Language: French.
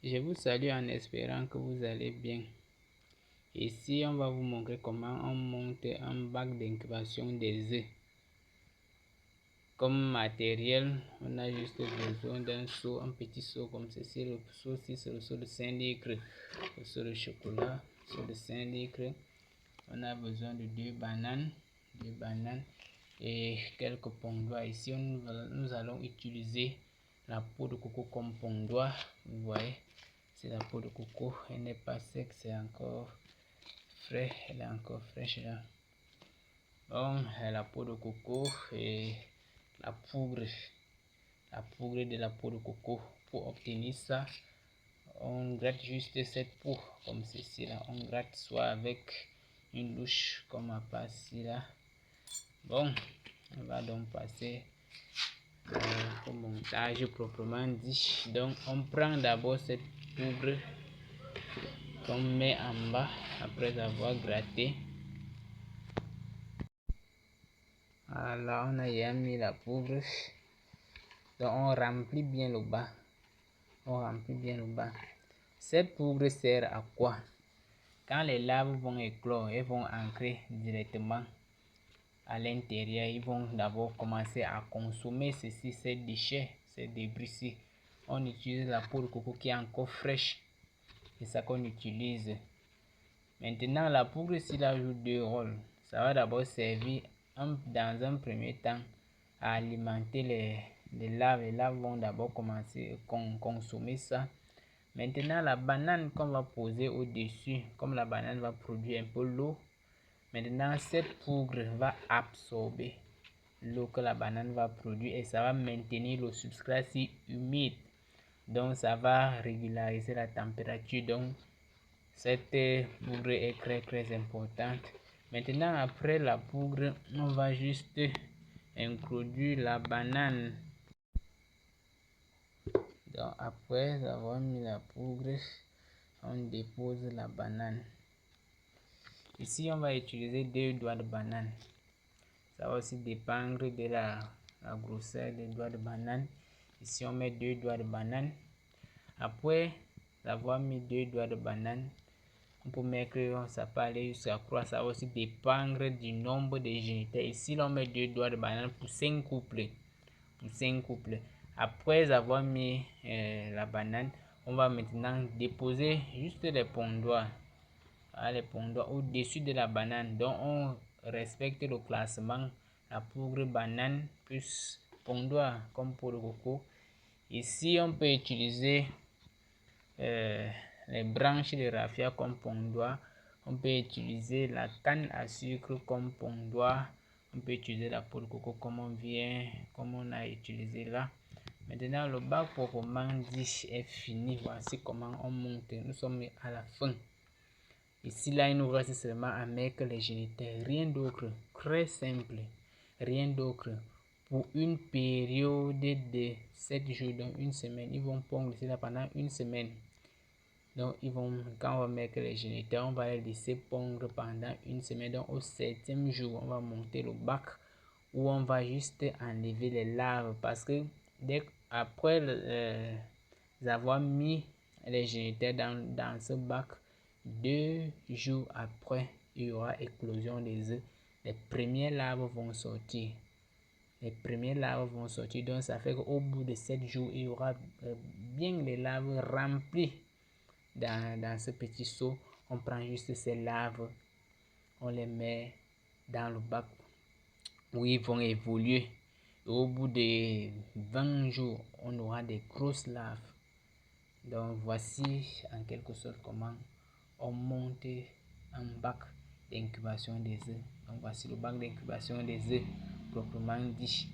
Je vous salue en espérant que vous allez bien. Ici, on va vous montrer comment on monte un bac d'incubation des œufs. Comme matériel, on a juste besoin d'un seau, un petit seau comme ceci. Le seau-ci, c'est le seau de 5 litres, le seau de chocolat, le seau de 5 litres. On a besoin de deux bananes et quelques pondoirs. Ici, nous allons utiliser la peau de coco comme pondoir. Vous voyez, c'est la peau de coco, elle n'est pas sec, c'est encore frais, elle est encore fraîche là. Donc la peau de coco et la poudre de la peau de coco. Pour obtenir ça, on gratte juste cette peau comme ceci là, on gratte soit avec une louche comme à passer là. Bon, on va donc passer au montage proprement dit. Donc on prend d'abord cette poudre qu'on met en bas après avoir gratté. Voilà, on a déjà mis la poudre. Donc on remplit bien le bas. Cette poudre sert à quoi? Quand les larves vont éclore, elles vont ancrer directement à l'intérieur. Ils vont d'abord commencer à consommer ces déchets, ces débris-ci. On utilise la peau de coco qui est encore fraîche. C'est ça qu'on utilise. Maintenant, la poudre ici joue deux rôles. Ça va d'abord servir dans un premier temps à alimenter les larves. Les larves vont d'abord commencer à consommer ça. Maintenant, la banane qu'on va poser au-dessus, comme la banane va produire un peu l'eau, maintenant cette poudre va absorber l'eau que la banane va produire et ça va maintenir le substrat si humide. Donc ça va régulariser la température. Donc cette poudre est très importante. Maintenant, après la poudre, on va juste introduire la banane. Donc après avoir mis la poudre, on dépose la banane. Ici, on va utiliser 2 doigts de banane. Ça va aussi dépendre de la grosseur des doigts de banane. Ici, on met 2 doigts de banane. Après avoir mis 2 doigts de banane, on peut mettre, ça peut aller jusqu'à 3. Ça va aussi dépendre du nombre de géniteurs. Ici, on met 2 doigts de banane pour 5 couples. Après avoir mis la banane, on va maintenant déposer juste les pondoirs. Les pondoirs au-dessus de la banane. Donc on respecte le classement, la poudre banane plus pondoir comme pour le coco. Ici on peut utiliser les branches de raffia comme pondoir. On peut utiliser la canne à sucre comme pondoir. On peut utiliser la peau de coco comme on a utilisé là. Maintenant le bac proprement dit est fini. Voici comment on monte. Nous sommes à la fin. Ici là, il nous reste seulement à mettre les géniteurs. Rien d'autre. Très simple. Rien d'autre. Pour une période de 7 jours, donc une semaine, ils vont pondre ici là pendant une semaine. Donc quand on va mettre les géniteurs, on va les laisser pondre pendant une semaine. Donc au 7e jour, on va monter le bac où on va juste enlever les larves parce que après avoir mis les géniteurs dans ce bac, 2 jours après, il y aura éclosion des œufs. Les premières larves vont sortir. Donc ça fait qu'au bout de 7 jours, il y aura bien les larves remplies dans ce petit seau. On prend juste ces larves, on les met dans le bac où ils vont évoluer. Et au bout de 20 jours, on aura des grosses larves. Donc voici en quelque sorte comment on monte un bac d'incubation des œufs. Donc voici le bac d'incubation des œufs proprement dit.